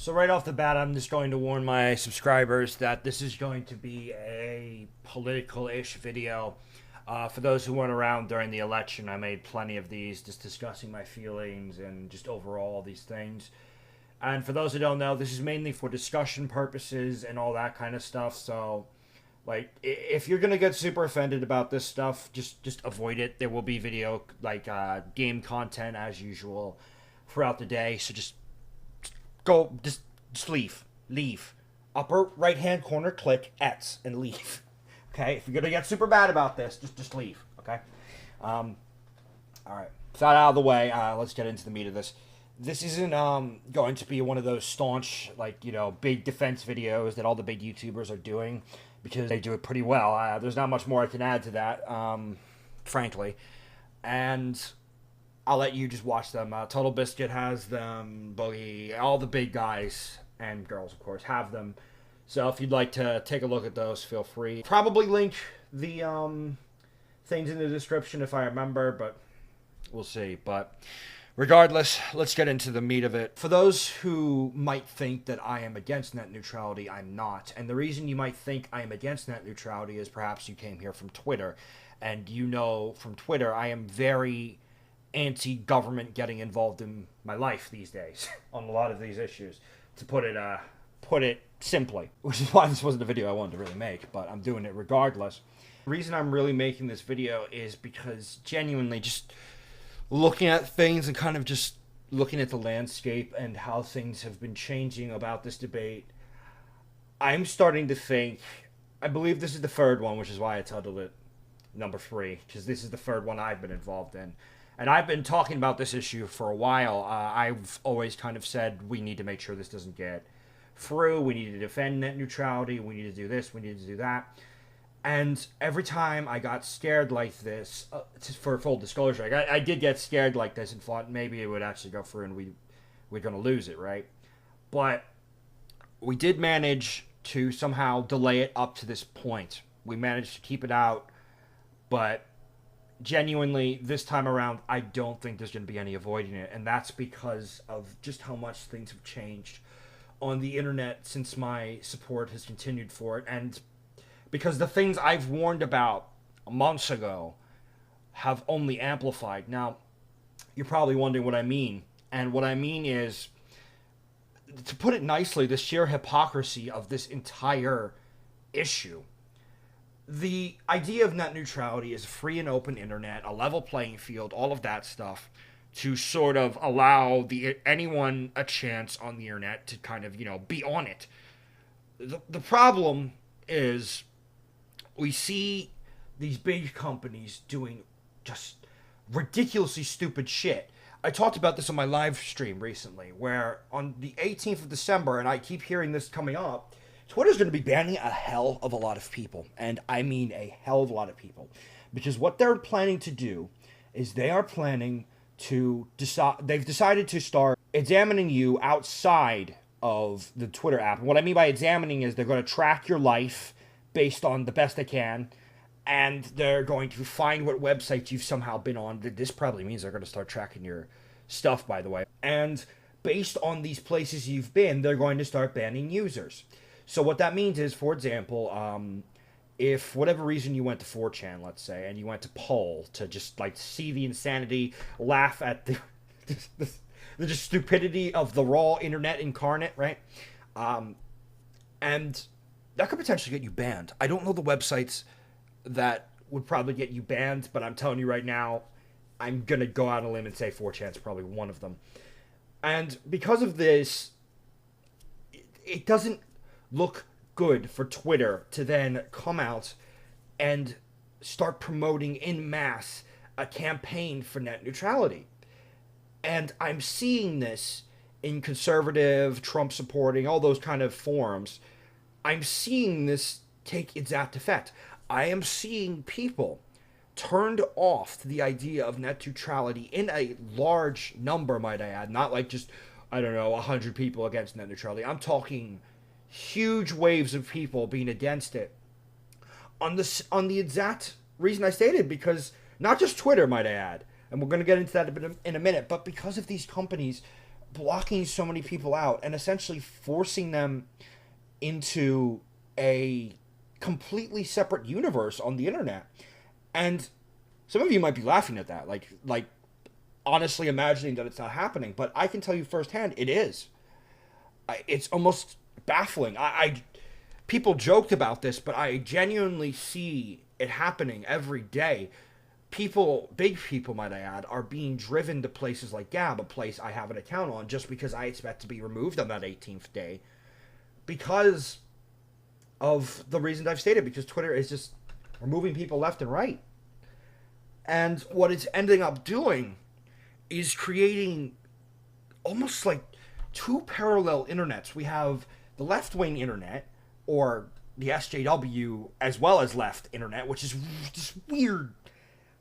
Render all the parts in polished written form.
So right off the bat, I'm just going to warn my subscribers that this is going to be a political-ish video. For those who weren't around during the election, I made plenty of these just discussing my feelings and just overall these things. And for those who don't know, this is mainly for discussion purposes and all that kind of stuff. So, like, if you're gonna get super offended about this stuff, just avoid it. There will be video game content as usual throughout the day. So go, just leave. Upper right hand corner, click X and leave. Okay, if you're gonna get super bad about this, just leave. Okay. All right. With that out of the way, let's get into the meat of this. This isn't going to be one of those staunch, big defense videos that all the big YouTubers are doing, because they do it pretty well. There's not much more I can add to that, frankly. And I'll let you just watch them. Total Biscuit has them. Boogie, all the big guys and girls, of course, have them. So if you'd like to take a look at those, feel free. Probably link the things in the description if I remember, but we'll see. But regardless, let's get into the meat of it. For those who might think that I am against net neutrality, I'm not. And the reason you might think I am against net neutrality is perhaps you came here from Twitter. And you know from Twitter, I am very anti-government getting involved in my life these days on a lot of these issues, to put it simply, which is why this wasn't a video I wanted to really make, but I'm doing it regardless. The reason I'm really making this video is because genuinely just looking at things and kind of just looking at the landscape and how things have been changing about this debate, I'm starting to think, I believe this is the third one, which is why I titled it number 3, because this is the third one I've been involved in. And I've been talking about this issue for a while. I've always kind of said we need to make sure this doesn't get through. We need to defend net neutrality. We need to do this. We need to do that. And every time I got scared like this, for full disclosure, I did get scared like this and thought maybe it would actually go through and we're going to lose it, right? But we did manage to somehow delay it up to this point. We managed to keep it out, but genuinely, this time around, I don't think there's going to be any avoiding it, and that's because of just how much things have changed on the internet since my support has continued for it, and because the things I've warned about months ago have only amplified. Now, you're probably wondering what I mean, and what I mean is, to put it nicely, the sheer hypocrisy of this entire issue. The idea of net neutrality is a free and open internet, a level playing field, all of that stuff, to sort of allow anyone a chance on the internet to kind of, be on it. The problem is we see these big companies doing just ridiculously stupid shit. I talked about this on my live stream recently, where on the 18th of December, and I keep hearing this coming up, Twitter's going to be banning a hell of a lot of people, and I mean a hell of a lot of people, because what they're planning to do is they are planning to they've decided to start examining you outside of the Twitter app. And what I mean by examining is they're going to track your life based on the best they can, and they're going to find what websites you've somehow been on. This probably means they're going to start tracking your stuff, by the way. And based on these places you've been, they're going to start banning users. So what that means is, for example, if for whatever reason you went to 4chan, let's say, and you went to Poll to just see the insanity, laugh at the just stupidity of the raw internet incarnate, right? And that could potentially get you banned. I don't know the websites that would probably get you banned, but I'm telling you right now, I'm gonna go out on a limb and say 4chan's probably one of them. And because of this, it doesn't look good for Twitter to then come out and start promoting en masse a campaign for net neutrality. And I'm seeing this in conservative, Trump supporting, all those kind of forums. I'm seeing this take exact effect. I am seeing people turned off to the idea of net neutrality in a large number, might I add. Not like just, 100 people against net neutrality. I'm talking huge waves of people being against it on the exact reason I stated, because not just Twitter, might I add, and we're going to get into that in a minute, but because of these companies blocking so many people out and essentially forcing them into a completely separate universe on the internet. And some of you might be laughing at that, like honestly imagining that it's not happening, but I can tell you firsthand it is. It's almost baffling. People joked about this, but I genuinely see it happening every day. People, big people might I add, are being driven to places like Gab, a place I have an account on, just because I expect to be removed on that 18th day, because of the reasons I've stated, because Twitter is just removing people left and right. And what it's ending up doing is creating almost like two parallel internets. We have the left-wing internet, or the SJW, as well as left internet, which is this weird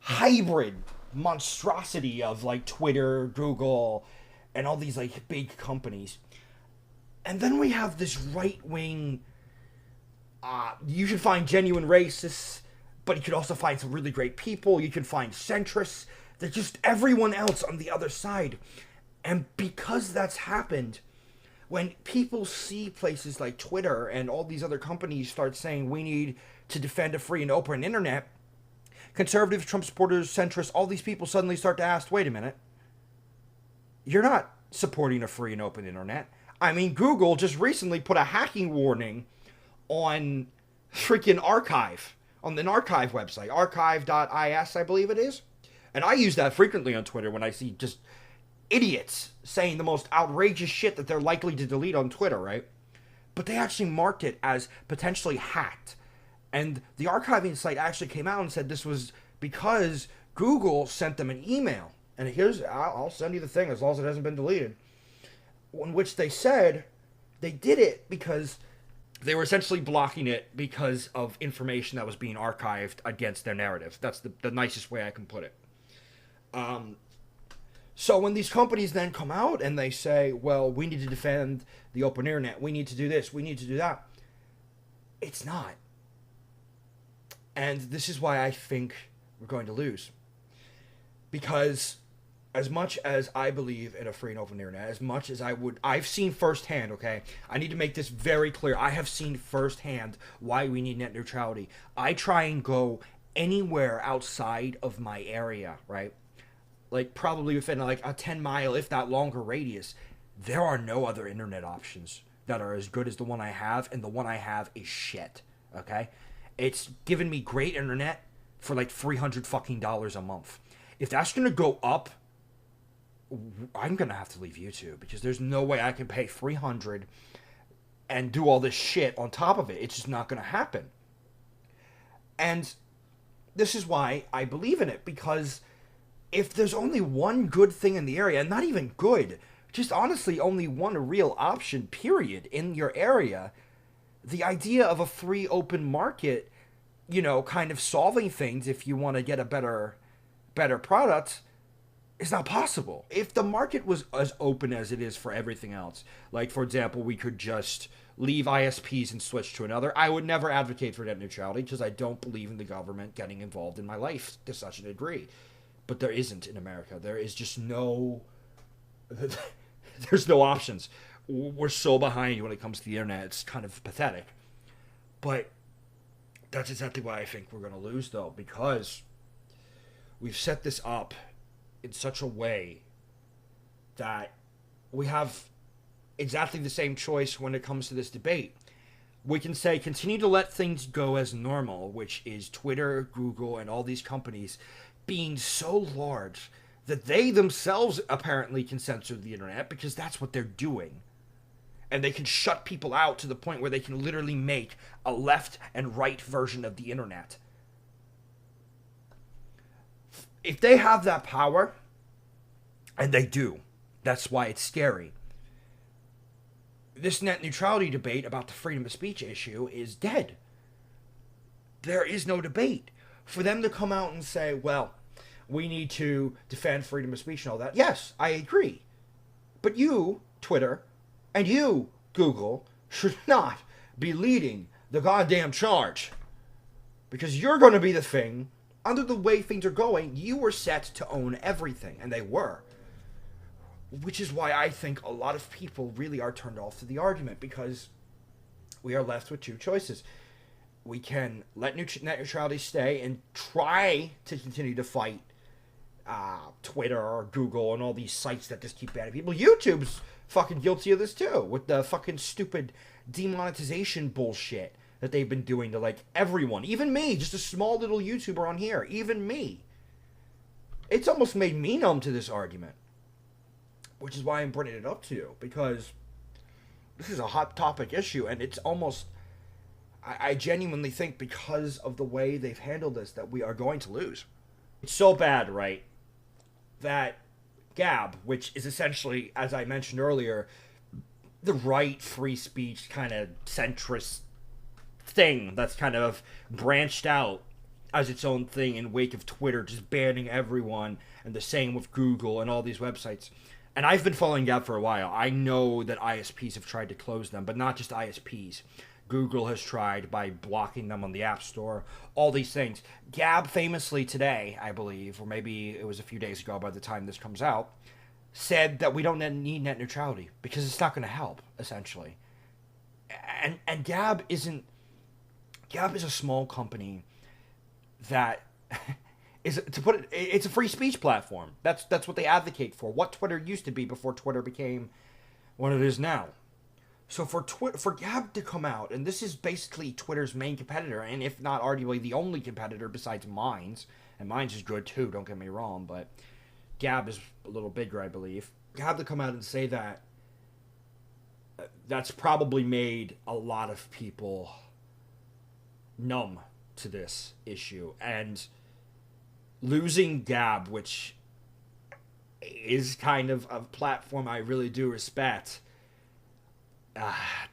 hybrid monstrosity of like Twitter, Google, and all these like big companies. And then we have this right-wing, you can find genuine racists, but you could also find some really great people. You can find centrists. They're just everyone else on the other side. And because that's happened, when people see places like Twitter and all these other companies start saying we need to defend a free and open internet, conservatives, Trump supporters, centrists, all these people suddenly start to ask, wait a minute, you're not supporting a free and open internet. I mean, Google just recently put a hacking warning on freaking Archive, on an archive website, archive.is, I believe it is. And I use that frequently on Twitter when I see just idiots saying the most outrageous shit that they're likely to delete on Twitter, right? But they actually marked it as potentially hacked. And the archiving site actually came out and said this was because Google sent them an email. And here's, I'll send you the thing as long as it hasn't been deleted. In which they said they did it because they were essentially blocking it because of information that was being archived against their narrative. That's the nicest way I can put it. So when these companies then come out and they say, well, we need to defend the open internet, we need to do this, we need to do that, it's not. And this is why I think we're going to lose. Because as much as I believe in a free and open internet, as much as I've seen firsthand, okay? I need to make this very clear. I have seen firsthand why we need net neutrality. I try and go anywhere outside of my area, right? Like probably within like a 10-mile, if that longer radius. There are no other internet options that are as good as the one I have, and the one I have is shit, okay? It's given me great internet for like $300 fucking a month. If that's gonna go up, I'm gonna have to leave YouTube, because there's no way I can pay $300 and do all this shit on top of it. It's just not gonna happen. And this is why I believe in it, because if there's only one good thing in the area, and not even good, just honestly only one real option, period, in your area, the idea of a free open market, you know, kind of solving things if you want to get a better product, is not possible. If the market was as open as it is for everything else, like, for example, we could just leave ISPs and switch to another, I would never advocate for net neutrality, because I don't believe in the government getting involved in my life to such a degree. But there isn't in America. There is just no... there's no options. We're so behind when it comes to the internet. It's kind of pathetic. But that's exactly why I think we're going to lose, though, because we've set this up in such a way that we have exactly the same choice when it comes to this debate. We can say continue to let things go as normal, which is Twitter, Google, and all these companies being so large that they themselves apparently can censor the internet, because that's what they're doing. And they can shut people out to the point where they can literally make a left and right version of the internet. If they have that power, and they do, that's why it's scary. This net neutrality debate about the freedom of speech issue is dead. There is no debate. For them to come out and say, well, we need to defend freedom of speech and all that, yes, I agree. But you, Twitter, and you, Google, should not be leading the goddamn charge. Because you're going to be the thing, under the way things are going, you were set to own everything, and they were. which is why I think a lot of people really are turned off to the argument, because we are left with two choices. We can let net neutrality stay and try to continue to fight Twitter or Google and all these sites that just keep banning people. YouTube's fucking guilty of this too, with the fucking stupid demonetization bullshit that they've been doing to, like, everyone. Even me, just a small little YouTuber on here. Even me. It's almost made me numb to this argument. Which is why I'm bringing it up to you, because this is a hot topic issue, and it's almost... I genuinely think, because of the way they've handled this, that we are going to lose. It's so bad, right, that Gab, which is essentially, as I mentioned earlier, the right free speech kind of centrist thing that's kind of branched out as its own thing in wake of Twitter just banning everyone, and the same with Google and all these websites. And I've been following Gab for a while. I know that ISPs have tried to close them, but not just ISPs. Google has tried by blocking them on the App Store, all these things. Gab famously today, I believe, or maybe it was a few days ago by the time this comes out, said that we don't need net neutrality because it's not going to help, essentially. And Gab is a small company that is, to put it, it's a free speech platform. That's what they advocate for. What Twitter used to be before Twitter became what it is now. So for Gab to come out, and this is basically Twitter's main competitor, and if not arguably the only competitor besides Minds, and Minds is good too, don't get me wrong, but Gab is a little bigger, I believe. Gab to come out and say that, that's probably made a lot of people numb to this issue. And losing Gab, which is kind of a platform I really do respect,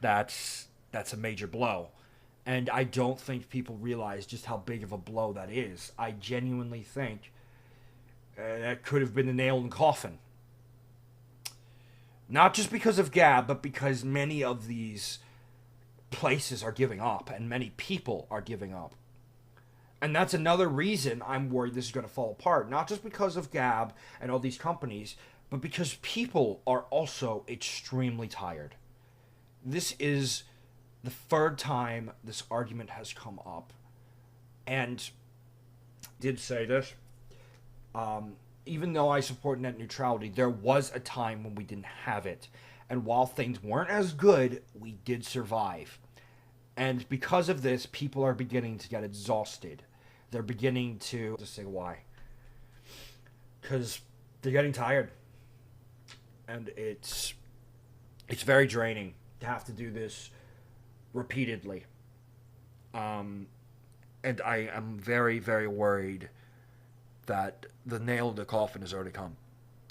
that's a major blow. And I don't think people realize just how big of a blow that is. I genuinely think that could have been the nail in the coffin. Not just because of Gab, but because many of these places are giving up, and many people are giving up. And that's another reason I'm worried this is going to fall apart. Not just because of Gab and all these companies, but because people are also extremely tired. This is the third time this argument has come up. And I did say this. Even though I support net neutrality, there was a time when we didn't have it. And while things weren't as good, we did survive. And because of this, people are beginning to get exhausted. They're beginning to... Just say why. Because they're getting tired. And it's very draining to have to do this repeatedly. And I am very, very worried that the nail in the coffin has already come.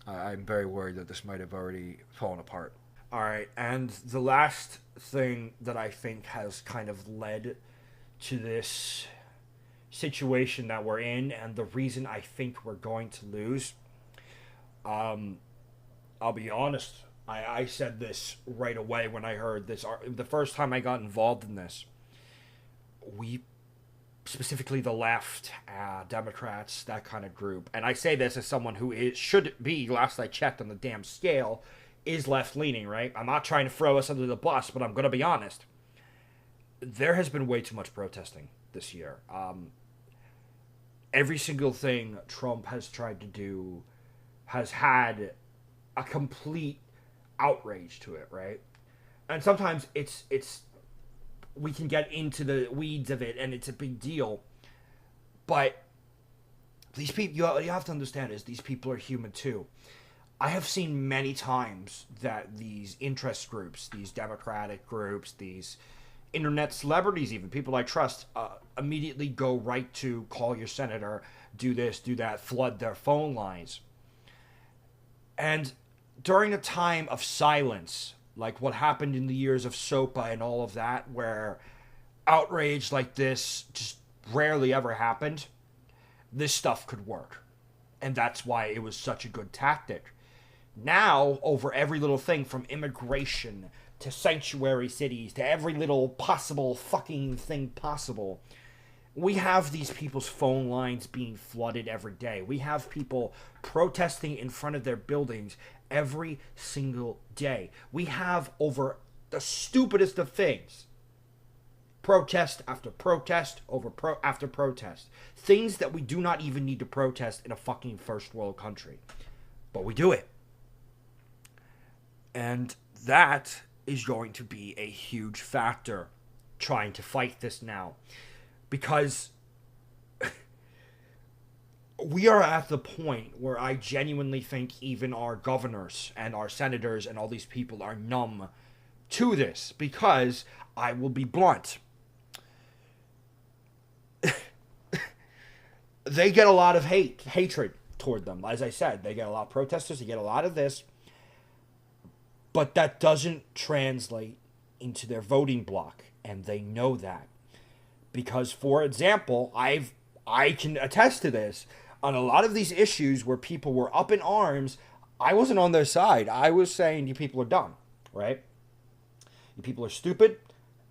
I'm very worried that this might have already fallen apart. Alright, and the last thing that I think has kind of led to this situation that we're in, and the reason I think we're going to lose, I'll be honest, I said this right away when I heard this. The first time I got involved in this, specifically the left, Democrats, that kind of group, and I say this as someone who should be, last I checked on the damn scale, is left-leaning, right? I'm not trying to throw us under the bus, but I'm going to be honest. There has been way too much protesting this year. Every single thing Trump has tried to do has had a complete outrage to it, right? And sometimes it's we can get into the weeds of it, and it's a big deal. But these people, you have to understand, is these people are human too. I have seen many times that these interest groups, these democratic groups, these internet celebrities, even people I trust, immediately go right to call your senator, do this, do that, flood their phone lines. And during a time of silence, like what happened in the years of SOPA and all of that, where outrage like this just rarely ever happened, this stuff could work. And that's why it was such a good tactic. Now, over every little thing, from immigration to sanctuary cities to every little possible fucking thing possible, We have these people's phone lines being flooded every day. We have people protesting in front of their buildings every single day. We have over the stupidest of things. Protest after protest after protest. Things that we do not even need to protest in a fucking first world country. But we do it. And that is going to be a huge factor trying to fight this now. Because we are at the point where I genuinely think even our governors and our senators and all these people are numb to this. Because I will be blunt. They get a lot of hatred toward them. As I said, they get a lot of protesters, they get a lot of this. But that doesn't translate into their voting bloc. And they know that. Because, for example, I can attest to this. On a lot of these issues where people were up in arms, I wasn't on their side. I was saying, you people are dumb, right? You people are stupid,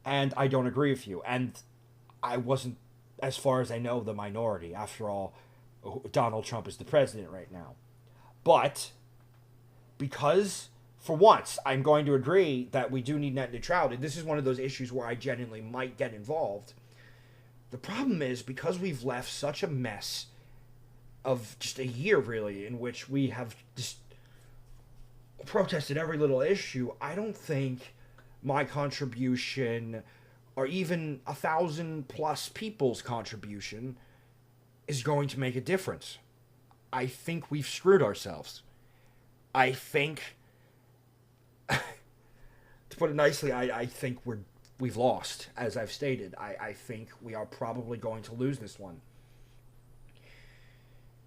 and I don't agree with you. And I wasn't, as far as I know, the minority. After all, Donald Trump is the president right now. But, because, for once, I'm going to agree that we do need net neutrality. This is one of those issues where I genuinely might get involved. The problem is, because we've left such a mess of just a year, really, in which we have just protested every little issue, I don't think my contribution, or even 1,000+ people's contribution, is going to make a difference. I think we've screwed ourselves. I think, to put it nicely, I think we've lost, as I've stated. I think we are probably going to lose this one.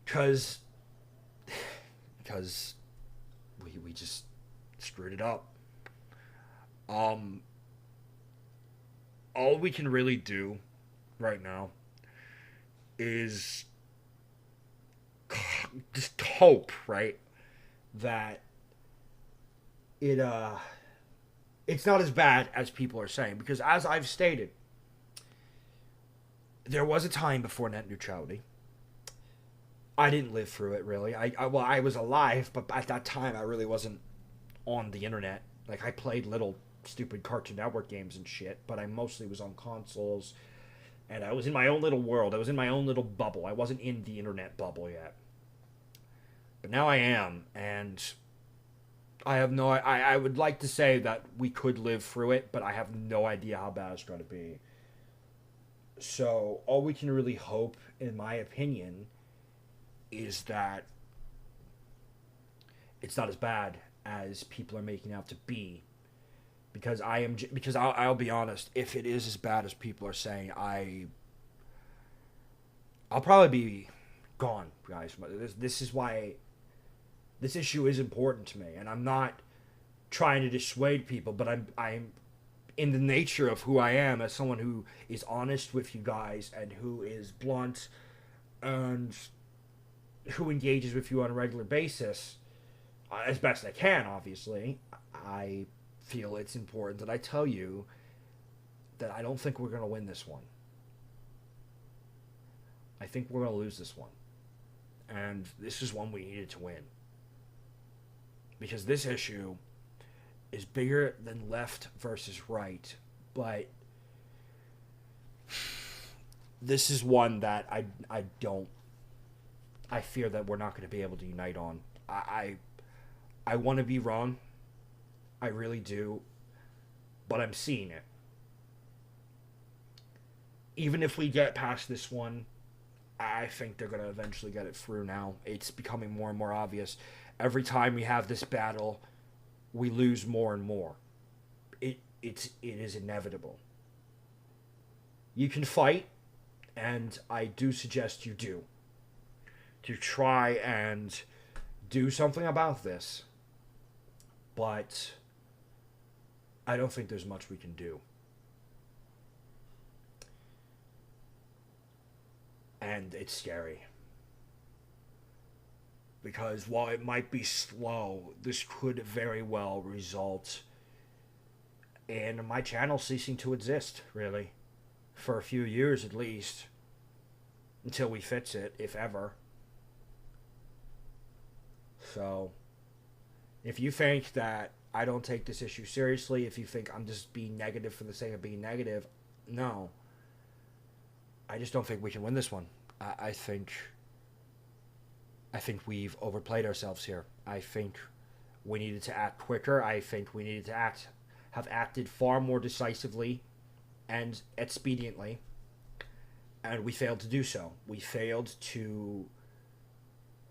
Because we just screwed it up. All we can really do right now is just hope, right, that it's not as bad as people are saying. Because as I've stated, there was a time before net neutrality. I didn't live through it, really. I was alive, but at that time I really wasn't on the internet. Like, I played little stupid Cartoon Network games and shit, but I mostly was on consoles, and I was in my own little world. I was in my own little bubble. I wasn't in the internet bubble yet. But now I am, and I would like to say that we could live through it, but I have no idea how bad it's going to be. So, all we can really hope, in my opinion, is that it's not as bad as people are making out to be. Because I'll be honest, if it is as bad as people are saying, I'll probably be gone, guys. This is why this issue is important to me, and I'm not trying to dissuade people, but I'm in the nature of who I am, as someone who is honest with you guys and who is blunt and who engages with you on a regular basis, as best I can, obviously. I feel it's important that I tell you that I don't think we're going to win this one. I think we're going to lose this one. And this is one we needed to win. Because this issue is bigger than left versus right. But this is one that I fear that we're not going to be able to unite on. I want to be wrong. I really do. But I'm seeing it. Even if we get past this one, I think they're going to eventually get it through now. It's becoming more and more obvious. Every time we have this battle, we lose more and more. It is inevitable. You can fight, and I do suggest you do, to try and do something about this. But I don't think there's much we can do. And it's scary. Because while it might be slow, this could very well result in my channel ceasing to exist, really. For a few years at least. until we fix it, if ever. So, if you think that I don't take this issue seriously, if you think I'm just being negative for the sake of being negative, no. I just don't think we can win this one. I think we've overplayed ourselves here. I think we needed to act quicker. I think we needed to have acted far more decisively and expediently, and we failed to do so. We failed to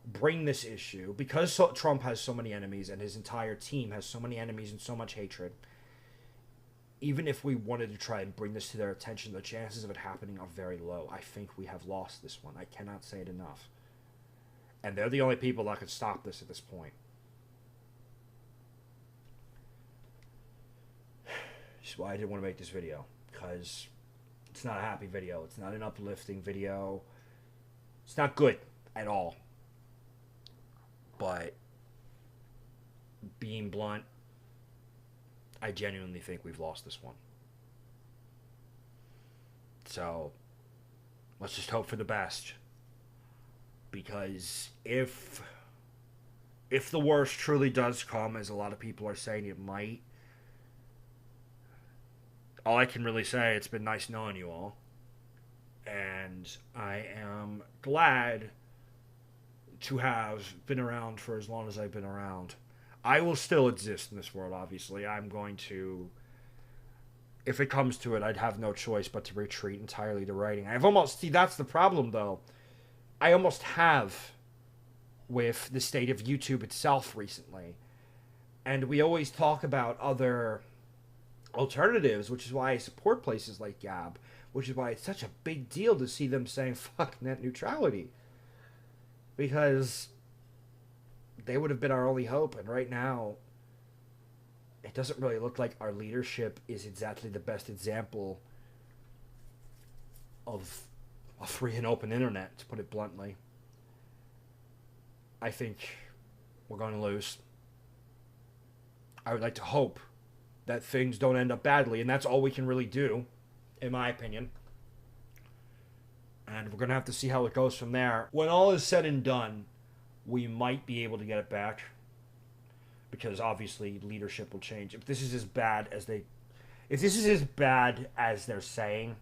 bring this issue, because Trump has so many enemies and his entire team has so many enemies and so much hatred. Even if we wanted to try and bring this to their attention, the chances of it happening are very low. I think we have lost this one. I cannot say it enough. And they're the only people that could stop this at this point. That's why I didn't want to make this video, because it's not a happy video. It's not an uplifting video. It's not good at all. But being blunt, I genuinely think we've lost this one. So let's just hope for the best. Because if the worst truly does come, as a lot of people are saying it might, all I can really say, it's been nice knowing you all. And I am glad to have been around for as long as I've been around. I will still exist in this world, obviously. I'm going to, if it comes to it, I'd have no choice but to retreat entirely to writing. That's the problem, though. I almost have with the state of YouTube itself recently. And we always talk about other alternatives, which is why I support places like Gab, which is why it's such a big deal to see them saying, fuck net neutrality. Because they would have been our only hope, and right now, it doesn't really look like our leadership is exactly the best example of a free and open internet, to put it bluntly. I think we're going to lose. I would like to hope that things don't end up badly, and that's all we can really do, in my opinion. And we're going to have to see how it goes from there. When all is said and done, we might be able to get it back. Because obviously leadership will change. If this is as bad as they're saying,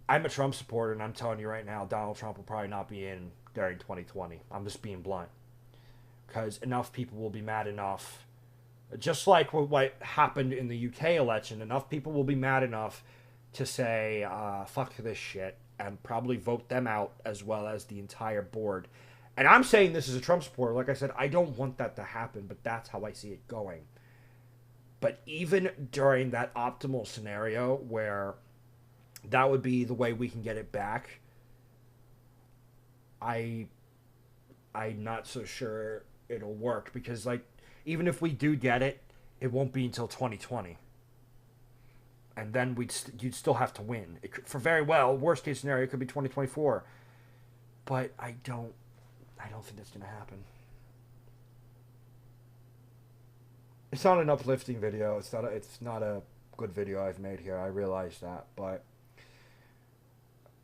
I'm a Trump supporter, and I'm telling you right now, Donald Trump will probably not be in during 2020. I'm just being blunt. Because enough people will be mad enough. Just like what happened in the UK election, enough people will be mad enough to say, fuck this shit, and probably vote them out, as well as the entire board. And I'm saying this as a Trump supporter. Like I said, I don't want that to happen, but that's how I see it going. But even during that optimal scenario where that would be the way we can get it back, I'm not so sure it'll work. Because, like, even if we do get it, it won't be until 2020. And then you'd still have to win. For very well, worst case scenario, it could be 2024. But I don't think that's going to happen. It's not an uplifting video. It's not a good video I've made here. I realize that. But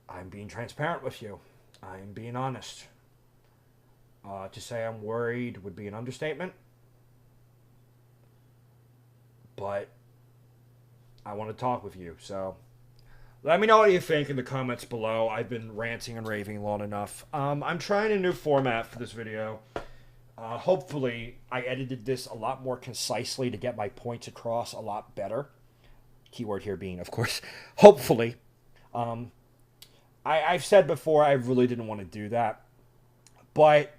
I'm being transparent with you. I'm being honest. To say I'm worried would be an understatement. But I want to talk with you, so let me know what you think in the comments below. I've been ranting and raving long enough. I'm trying a new format for this video. Hopefully, I edited this a lot more concisely to get my points across a lot better. Keyword here being, of course, hopefully. I've said before I really didn't want to do that. But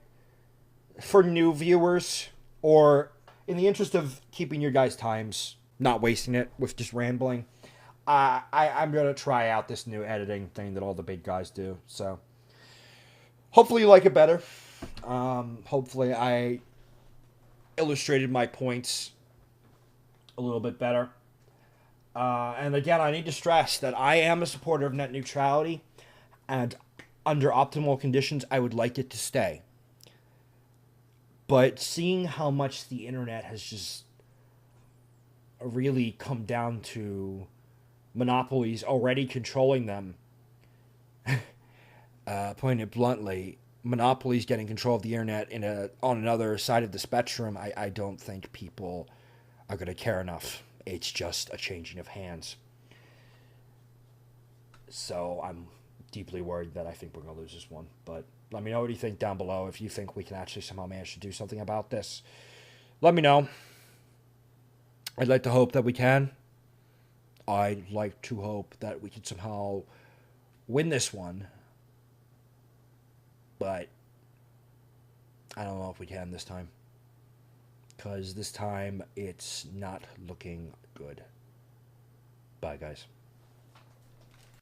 for new viewers, or in the interest of keeping your guys' times, not wasting it with just rambling, I'm going to try out this new editing thing that all the big guys do. So hopefully you like it better. Hopefully I illustrated my points a little bit better. And again, I need to stress that I am a supporter of net neutrality, and under optimal conditions, I would like it to stay. But seeing how much the internet has just really come down to monopolies already controlling them, putting it bluntly, monopolies getting control of the internet on another side of the spectrum, I don't think people are going to care enough. It's just a changing of hands. So I'm deeply worried that I think we're going to lose this one. But let me know what you think down below. If you think we can actually somehow manage to do something about this, let me know. I'd like to hope that we can. I'd like to hope that we can somehow win this one. But I don't know if we can this time. Because this time it's not looking good. Bye, guys.